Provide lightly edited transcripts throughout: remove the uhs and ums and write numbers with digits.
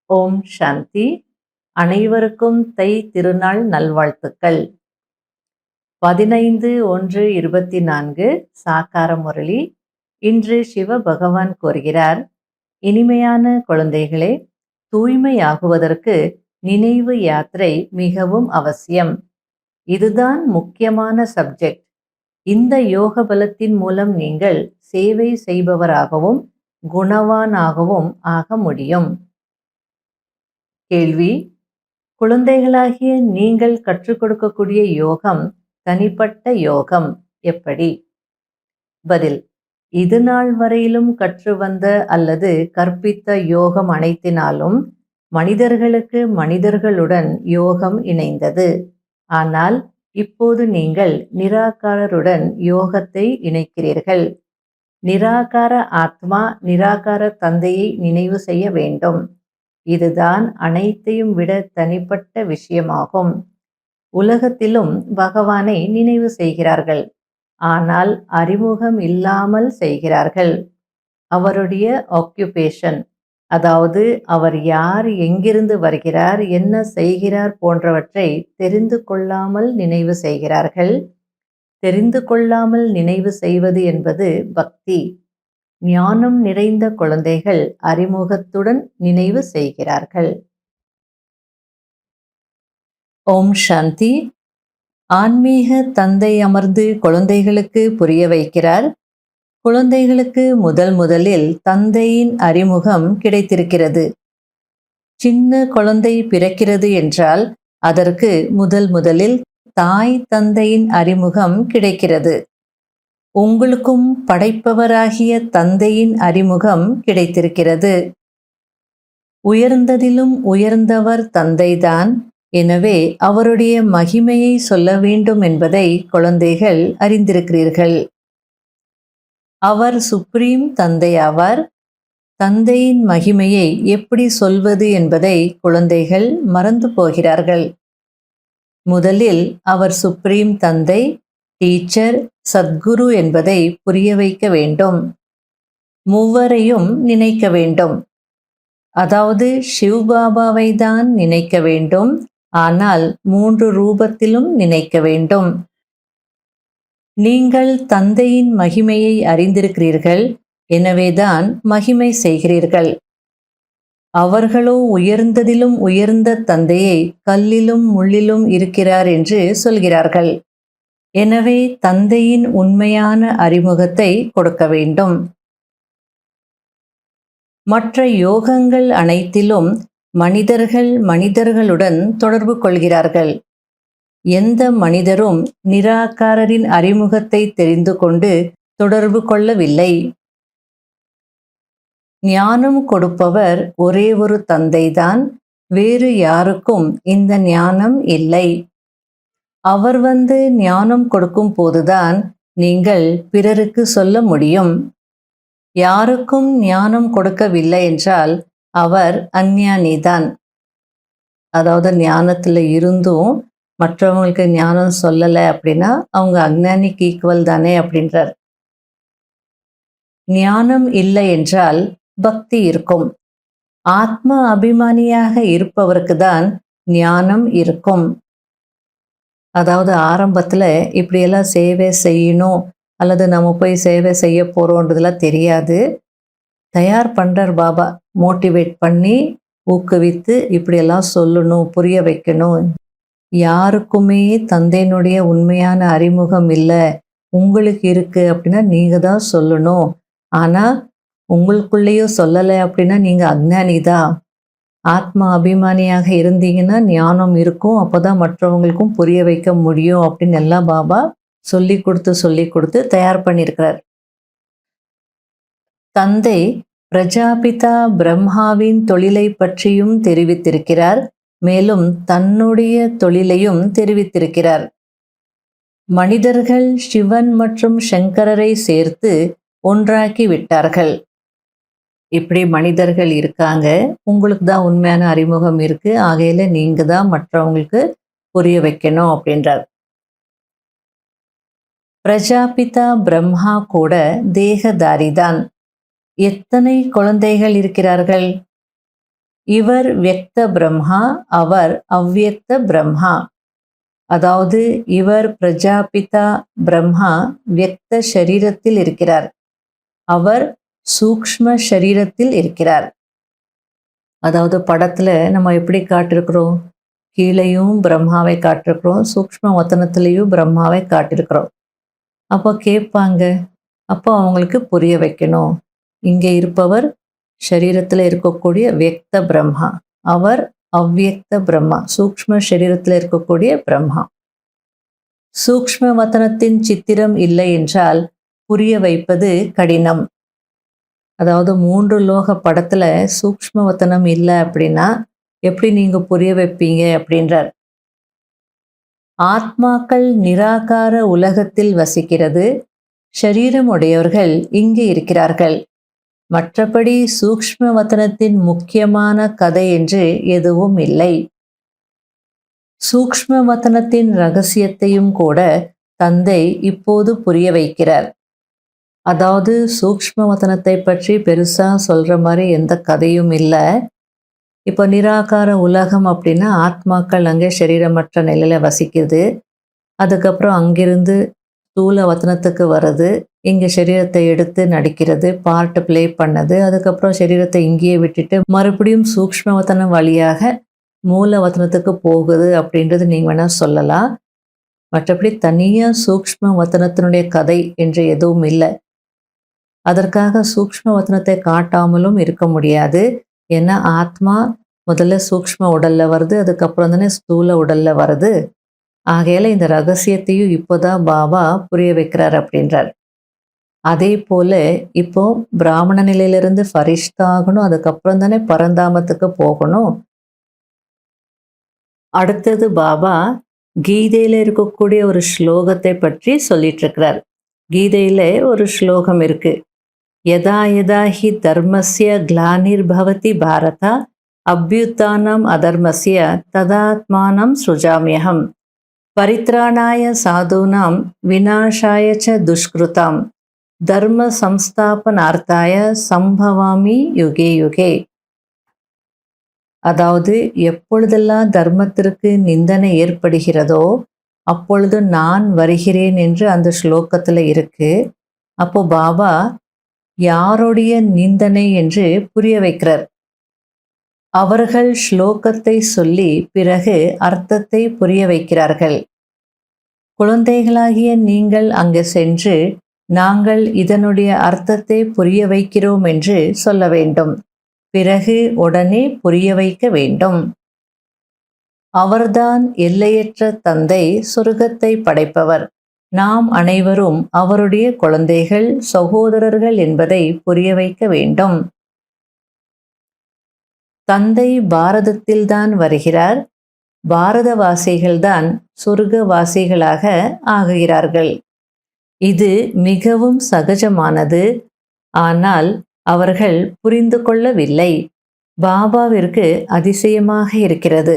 ஓம் சாந்தி. அனைவருக்கும் தை திருநாள் நல்வாழ்த்துக்கள். 15-1-24 சாக்கார முரளி. இன்று சிவ பகவான் கூறுகிறார், இனிமையான குழந்தைகளே, தூய்மையாகுவதற்கு நினைவு யாத்திரை மிகவும் அவசியம். இதுதான் முக்கியமான சப்ஜெக்ட். இந்த யோக பலத்தின் மூலம் நீங்கள் சேவை செய்பவராகவும் குணவானாகவும் ஆக முடியும். கேள்வி: குழந்தைகளாகிய நீங்கள் கற்றுக் கொடுக்கக்கூடிய யோகம் தனிப்பட்ட யோகம் எப்படி? பதில்: இது நாள் வரையிலும் கற்று வந்த அல்லது கற்பித்த யோகம் அனைத்தினாலும் மனிதர்களுக்கு மனிதர்களுடன் யோகம் இணைந்தது. ஆனால் இப்போது நீங்கள் நிராகாரருடன் யோகத்தை இணைக்கிறீர்கள். நிராகார ஆத்மா நிராகார தந்தையை நினைவு செய்ய வேண்டும். இதுதான் அனைத்தையும் விட தனிப்பட்ட விஷயமாகும். உலகத்திலும் பகவானை நினைவு செய்கிறார்கள், ஆனால் அறிமுகம் இல்லாமல் செய்கிறார்கள். அவருடைய ஆக்குபேஷன், அதாவது அவர் யார், எங்கிருந்து வருகிறார், என்ன செய்கிறார் போன்றவற்றை தெரிந்து கொள்ளாமல் நினைவு செய்கிறார்கள். தெரிந்து கொள்ளாமல் நினைவு செய்வது என்பது பக்தி. ஞானம் நிறைந்த குழந்தைகள் அறிமுகத்துடன் நினைவு செய்கிறார்கள். ஓம் சாந்தி. ஆன்மீக தந்தை அமர்ந்து குழந்தைகளுக்கு புரிய வைக்கிறார். குழந்தைகளுக்கு முதலில் தந்தையின் அறிமுகம் கிடைத்திருக்கிறது. சின்ன குழந்தை பிறக்கிறது என்றால் அதற்கு முதலில் தாய் தந்தையின் அறிமுகம் கிடைக்கிறது. உங்களுக்கும் படைப்பவராகிய தந்தையின் அறிமுகம் கிடைத்திருக்கிறது. உயர்ந்ததிலும் உயர்ந்தவர் தந்தைதான். எனவே அவருடைய மகிமையை சொல்ல வேண்டும் என்பதை குழந்தைகள் அறிந்திருக்கிறீர்கள். அவர் சுப்ரீம் தந்தை ஆவார். தந்தையின் மகிமையை எப்படி சொல்வது என்பதை குழந்தைகள் மறந்து போகிறார்கள். முதலில் அவர் சுப்ரீம் தந்தை, டீச்சர், சத்குரு என்பதை புரிய வைக்க வேண்டும். மூவரையும் நினைக்க வேண்டும். அதாவது சிவ்பாபாவை தான் நினைக்க வேண்டும். ஆனால் 3 ரூபத்திலும் நினைக்க வேண்டும். நீங்கள் தந்தையின் மகிமையை அறிந்திருக்கிறீர்கள். எனவேதான் மகிமை செய்கிறீர்கள். அவர்களோ உயர்ந்ததிலும் உயர்ந்த தந்தையை கல்லிலும் முள்ளிலும் இருக்கிறார் என்று சொல்கிறார்கள். எனவே தந்தையின் உண்மையான அறிமுகத்தை கொடுக்க வேண்டும். மற்ற யோகங்கள் அனைத்திலும் மனிதர்கள் மனிதர்களுடன் தொடர்பு கொள்கிறார்கள். எந்த மனிதரும் நிராகாரரின் அறிமுகத்தை தெரிந்து கொண்டு தொடர்பு கொள்ளவில்லை. ஞானம் கொடுப்பவர் ஒரே ஒரு தந்தைதான். வேறு யாருக்கும் இந்த ஞானம் இல்லை. அவர் ஞானம் கொடுக்கும் போதுதான் நீங்கள் பிறருக்கு சொல்ல முடியும். யாருக்கும் ஞானம் கொடுக்கவில்லை என்றால் அவர் அஞ்ஞானிதான். அதாவது ஞானத்தில் இருந்தும் மற்றவங்களுக்கு ஞானம் சொல்லலை அப்படின்னா அவங்க அஞ்ஞானிக்கு ஈக்குவல் தானே அப்படின்றார். ஞானம் இல்லை என்றால் பக்தி இருக்கும். ஆத்ம அபிமானியாக இருப்பவருக்கு தான் ஞானம் இருக்கும். அதாவது ஆரம்பத்தில் இப்படியெல்லாம் சேவை செய்யணும் அல்லது நம்ம போய் சேவை செய்ய போகிறோன்றதுலாம் தெரியாது. தயார் பண்ணுறார் பாபா, மோட்டிவேட் பண்ணி ஊக்குவித்து இப்படியெல்லாம் சொல்லணும், புரிய வைக்கணும். யாருக்குமே தந்தையினுடைய உண்மையான அறிமுகம் இல்லை, உங்களுக்கு இருக்குது அப்படின்னா நீங்கள் தான் சொல்லணும். ஆனால் உங்களுக்குள்ளேயும் சொல்லலை அப்படின்னா நீங்கள் அஞ்ஞானி தான். ஆத்மா அபிமானியாக இருந்தீங்கன்னா ஞானம் இருக்கும். அப்போ தான் மற்றவங்களுக்கும் புரிய வைக்க முடியும் அப்படின்னு எல்லாம் பாபா சொல்லி கொடுத்து தயார் பண்ணியிருக்கிறார். தந்தை பிரஜாபிதா பிரம்மாவின் தொழிலை பற்றியும் தெரிவித்திருக்கிறார். மேலும் தன்னுடைய தொழிலையும் தெரிவித்திருக்கிறார். மனிதர்கள் சிவன் மற்றும் சங்கரரை சேர்த்து ஒன்றாக்கி விட்டார்கள். இப்படி மனிதர்கள் இருக்காங்க, உங்களுக்கு தான் உண்மையான அறிமுகம் இருக்கு, ஆகையில நீங்க தான் மற்றவங்களுக்கு புரிய வைக்கணும் அப்படின்றார். பிரஜாபிதா பிரம்மா கூட தேகதாரிதான். எத்தனை குழந்தைகள் இருக்கிறார்கள்? இவர் வியக்த பிரம்மா, அவர் அவ்வியக்த பிரம்மா. அதாவது இவர் பிரஜாபிதா பிரம்மா வியக்த சரீரத்தில் இருக்கிறார், அவர் சூக்ஷ்ம சரீரத்தில் இருக்கிறார். அதாவது படத்துல நம்ம எப்படி காட்டிருக்கிறோம், கீழையும் பிரம்மாவை காட்டிருக்கிறோம், சூக்ஷ்ம வதனத்திலையும் பிரம்மாவை காட்டிருக்கிறோம். அப்போ கேட்பாங்க, அப்போ அவங்களுக்கு புரிய வைக்கணும். இங்கே இருப்பவர் சரீரத்தில் இருக்கக்கூடிய வியக்த பிரம்மா, அவர் அவ்வியக்த பிரம்மா, சூக்ஷ்ம சரீரத்தில் இருக்கக்கூடிய பிரம்மா. சூக்ஷ்ம வதனத்தின் சித்திரம் இல்லை என்றால் புரிய வைப்பது கடினம். அதாவது 3 லோக படத்துல சூக்ஷ்ம வதனம் இல்லை அப்படின்னா எப்படி நீங்க புரிய வைப்பீங்க அப்படின்றார். ஆத்மாக்கள் நிராகார உலகத்தில் வசிக்கிறது, ஷரீரம் உடையவர்கள் இங்கு இருக்கிறார்கள். மற்றபடி சூக்ஷ்ம வதனத்தின் முக்கியமான கதை என்று எதுவும் இல்லை. சூக்ஷ்ம வதனத்தின் ரகசியத்தையும் கூட தந்தை இப்போது புரிய வைக்கிறார். அதாவது சூக்ஷ்ம வதனத்தை பற்றி பெருசா சொல்ற மாதிரி எந்த கதையும் இல்லை. இப்போ நிராகார உலகம் அப்படின்னா ஆத்மாக்கள் அங்கே சரீரமற்ற நிலையில வசிக்குது. அதுக்கப்புறம் அங்கிருந்து ஸ்தூல வதனத்துக்கு வருது, இங்கே சரீரத்தை எடுத்து நடிக்கிறது, பார்ட் பிளே பண்ணது. அதுக்கப்புறம் சரீரத்தை இங்கேயே விட்டுட்டு மறுபடியும் சூக்ஷ்ம வதனம் வழியாக மூல வதனத்துக்கு போகுது அப்படின்றது நீங்கள் வேணால் சொல்லலாம். மற்றபடி தனியாக சூக்ஷ்ம வதனத்தினுடைய கதை என்று எதுவும் இல்லை. அதற்காக சூக்ஷ்ம வதனத்தை காட்டாமலும் இருக்க முடியாது. ஏன்னா ஆத்மா முதல்ல சூக்ஷ்ம உடல்ல வருது, அதுக்கப்புறம் தானே ஸ்தூல உடல்ல வருது. ஆகையால இந்த ரகசியத்தையும் இப்போதான் பாபா புரிய வைக்கிறார் அப்படின்றார். அதே போல இப்போ பிராமண நிலையிலிருந்து ஃபரிஷ்தா ஆகணும், அதுக்கப்புறம் தானே பரந்தாமத்துக்கு போகணும். அடுத்தது பாபா கீதையில இருக்கக்கூடிய ஒரு ஸ்லோகத்தை பற்றி சொல்லிட்டு இருக்கிறார். கீதையில ஒரு ஸ்லோகம் இருக்கு, யதா யதா ஹி தர்மஸ்ய கிளானிர்பவதி பாரதா அபியுத்தானம் அதர்மஸ்ய ததாத்மானம் சுஜாமியகம் பரித்ராணாய சாதுனாம் விநாசாய ச துஷ்கிருதாம் தர்ம சம்ஸ்தாபனார்த்தாய சம்பவாமி யுகே யுகே. அதாவது எப்பொழுதெல்லாம் தர்மத்திற்கு நிந்தனை ஏற்படுகிறதோ அப்பொழுது நான் வருகிறேன் என்று அந்த ஸ்லோகத்தில் இருக்கு. அப்போ பாபா யாருடைய நிந்தனை என்று புரிய வைக்கிறார். அவர்கள் ஸ்லோகத்தை சொல்லி பிறகு அர்த்தத்தை புரிய வைக்கிறார்கள். குழந்தைகளாகிய நீங்கள் அங்கு சென்று நாங்கள் இதனுடைய அர்த்தத்தை புரிய வைக்கிறோம் என்று சொல்ல வேண்டும். பிறகு உடனே புரிய வைக்க வேண்டும். அவர்தான் எல்லையற்ற தந்தை, சொர்க்கத்தை படைப்பவர். நாம் அனைவரும் அவருடைய குழந்தைகள், சகோதரர்கள் என்பதை புரிய வைக்க வேண்டும். தந்தை பாரதத்தில்தான் வருகிறார், பாரதவாசிகள்தான் சொர்க்கவாசிகளாக ஆகுகிறார்கள். இது மிகவும் சகஜமானது. ஆனால் அவர்கள் புரிந்து கொள்ளவில்லை. பாபாவிற்கு அதிசயமாக இருக்கிறது.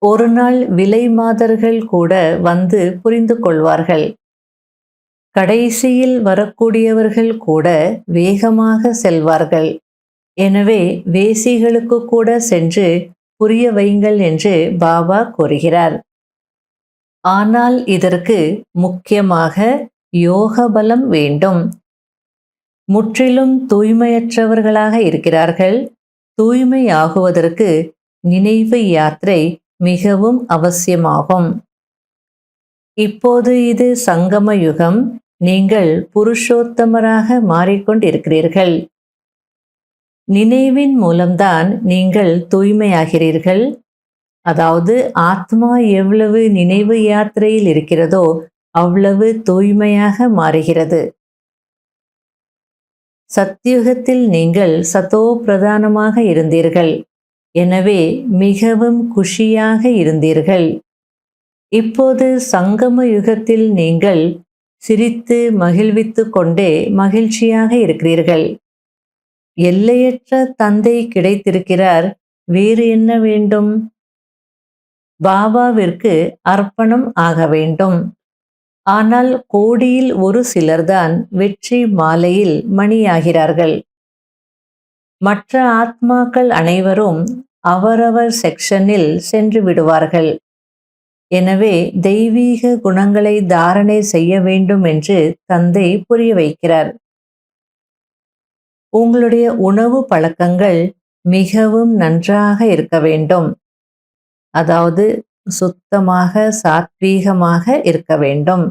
ஒரு நாள் விலை மாதர்கள் கூட வந்து புரிந்து கொள்வார்கள். கடைசியில் வரக்கூடியவர்கள் கூட வேகமாக செல்வார்கள். எனவே வேசிகளுக்கு கூட சென்று புரிய வையுங்கள் என்று பாபா கூறுகிறார். ஆனால் இதற்கு முக்கியமாக யோக பலம் வேண்டும். முற்றிலும் தூய்மையற்றவர்களாக இருக்கிறார்கள். தூய்மையாகுவதற்கு நினைவு யாத்திரை மிகவும் அவசியமாகும். இப்போது இது சங்கம யுகம். நீங்கள் புருஷோத்தமராக மாறிக்கொண்டிருக்கிறீர்கள். நினைவின் மூலம்தான் நீங்கள் தூய்மையாகிறீர்கள். அதாவது ஆத்மா எவ்வளவு நினைவு யாத்திரையில் இருக்கிறதோ அவ்வளவு தூய்மையாக மாறுகிறது. சத்யுகத்தில் நீங்கள் சதோ பிரதானமாக இருந்தீர்கள். எனவே மிகவும் குஷியாக இருந்தீர்கள். இப்போது சங்கம யுகத்தில் நீங்கள் சிரித்து மகிழ்வித்து கொண்டே மகிழ்ச்சியாக இருக்கிறீர்கள். எல்லையற்ற தந்தை கிடைத்திருக்கிறார். வேறு என்ன வேண்டும்? பாபாவிற்கு அர்ப்பணம் ஆக வேண்டும். ஆனால் கோடியில் ஒரு சிலர்தான் வெற்றி மாலையில் மணியாகிறார்கள். மற்ற ஆத்மாக்கள் அனைவரும் அவரவர் செக்ஷனில் சென்று விடுவார்கள். எனவே தெய்வீக குணங்களை தாரணை செய்ய வேண்டும் என்று தந்தை புரிய வைக்கிறார். உங்களுடைய உணவு பழக்கங்கள் மிகவும் நன்றாக இருக்க வேண்டும். அதாவது சுத்தமாக சாத்வீகமாக இருக்க வேண்டும்.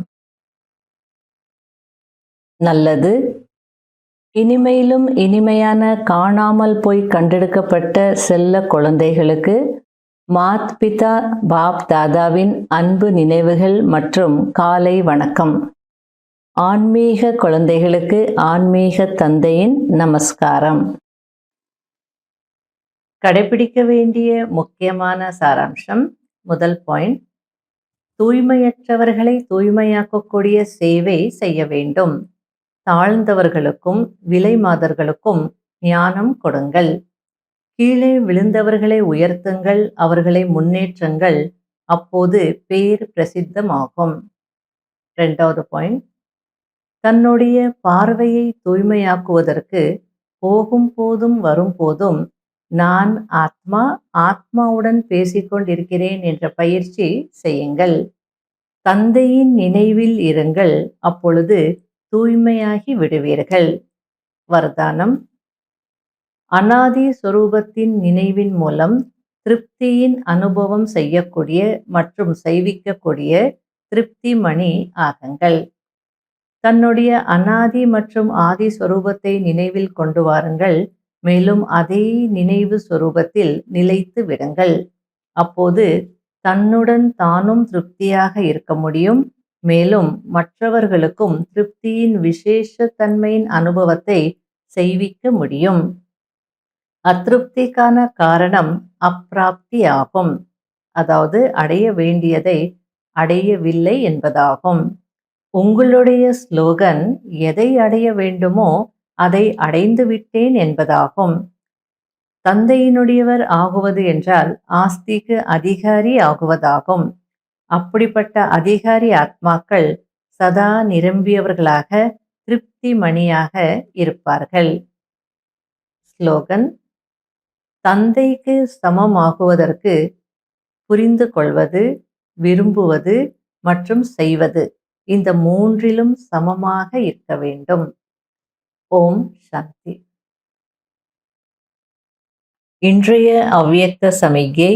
நல்லது. இனிமையிலும் இனிமையான காணாமல் போய் கண்டெடுக்கப்பட்ட செல்ல குழந்தைகளுக்கு மாத் பிதா பாப் தாதாவின் அன்பு நினைவுகள் மற்றும் காலை வணக்கம். ஆன்மீக குழந்தைகளுக்கு ஆன்மீக தந்தையின் நமஸ்காரம். கடைபிடிக்க வேண்டிய முக்கியமான சாராம்சம். முதல் பாயிண்ட், தூய்மையற்றவர்களை தூய்மையாக்கக்கூடிய சேவை செய்ய வேண்டும். தாழ்ந்தவர்களுக்கும் விலை மாதர்களுக்கும் ஞானம் கொடுங்கள். கீழே விழுந்தவர்களை உயர்த்துங்கள், அவர்களை முன்னேற்றுங்கள், அப்போது பேர் பிரசித்தமாகும். இரண்டாவது பாயிண்ட், தன்னுடைய பார்வையை தூய்மையாக்குவதற்கு போகும் போதும் வரும்போதும் நான் ஆத்மா, ஆத்மாவுடன் பேசிக்கொண்டிருக்கிறேன் என்ற பயிற்சி செய்யுங்கள். தந்தையின் நினைவில் இருங்கள், அப்பொழுது தூய்மையாகி விடுவீர்கள். வரதானம்: அனாதி சொரூபத்தின் நினைவின் மூலம் திருப்தியின் அனுபவம் செய்யக்கூடிய மற்றும் செய்விக்கக்கூடிய திருப்தி மணி ஆகுங்கள். தன்னுடைய அனாதி மற்றும் ஆதி சொரூபத்தை நினைவில் கொண்டு வாருங்கள். மேலும் அதே நினைவு சொரூபத்தில் நிலைத்து விடுங்கள். அப்போது தன்னுடன் தானும் திருப்தியாக இருக்க முடியும். மேலும் மற்றவர்களுக்கும் திருப்தியின் விசேஷ தன்மையின் அனுபவத்தை செய்விக்க முடியும். அதிருப்திக்கான காரணம் அப்பிராப்தி ஆகும். அதாவது அடைய வேண்டியதை அடையவில்லை என்பதாகும். உங்களுடைய ஸ்லோகன் எதை அடைய வேண்டுமோ அதை அடைந்து விட்டேன் என்பதாகும். தந்தையினுடையவர் ஆகுவது என்றால் ஆஸ்திக்கு அதிகாரி ஆகுவதாகும். அப்படிப்பட்ட அதிகாரி ஆத்மாக்கள் சதா நிரம்பியவர்களாக திருப்தி மணியாக இருப்பார்கள். ஸ்லோகன்: தந்தைக்கு சமமாகுவதற்கு புரிந்து கொள்வது, விரும்புவது மற்றும் செய்வது, இந்த மூன்றிலும் சமமாக இருக்க வேண்டும். ஓம் சாந்தி. இன்றைய அவ்வியக்த சமிக்ஞை: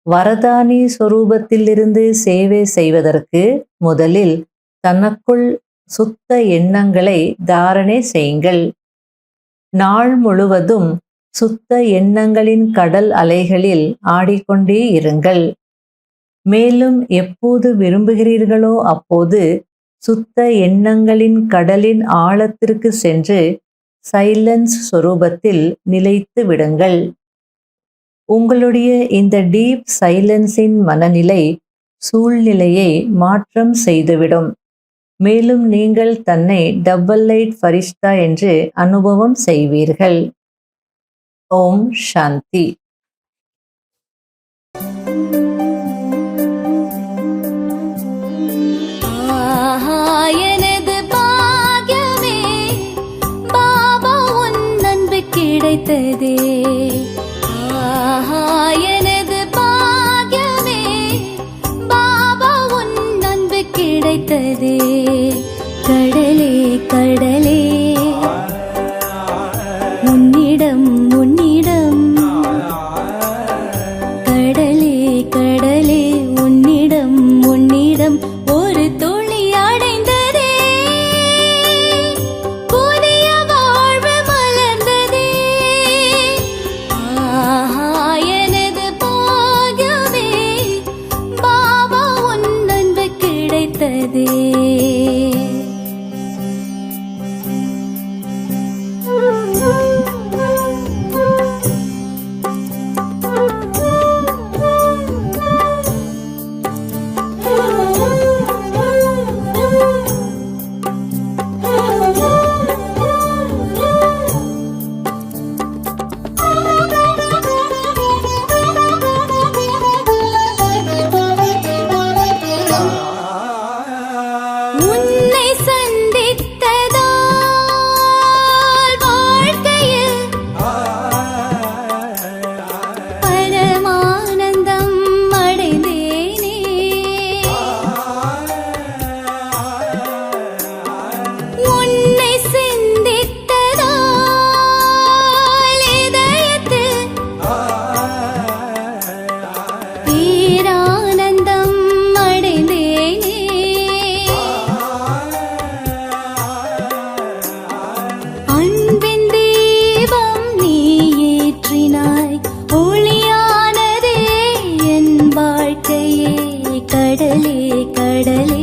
வரதானி சொரூபத்திலிருந்து சேவை செய்வதற்கு முதலில் தனக்குள் சுத்த எண்ணங்களை தாரணை செய்யுங்கள். நாள் முழுவதும் சுத்த எண்ணங்களின் கடல் அலைகளில் ஆடிக்கொண்டே இருங்கள். மேலும் எப்போது விரும்புகிறீர்களோ அப்போது சுத்த எண்ணங்களின் கடலின் ஆழத்திற்கு சென்று சைலன்ஸ் சொரூபத்தில் நிலைத்து விடுங்கள். உங்களுடைய இந்த டீப் சைலன்ஸின் மனநிலை சூழ்நிலையை மாற்றம் செய்துவிடும். மேலும் நீங்கள் தன்னை டபுள் லைட் ஃபரிஷ்தா என்று அனுபவம் செய்வீர்கள். ஓம் சாந்தி. கிடைத்ததே எனது பாக்யமே, பாபா உன் அன்பு கிடைத்ததே. கடலே கடலே உன்னிடம் உன்னிடம் கடலே கடலே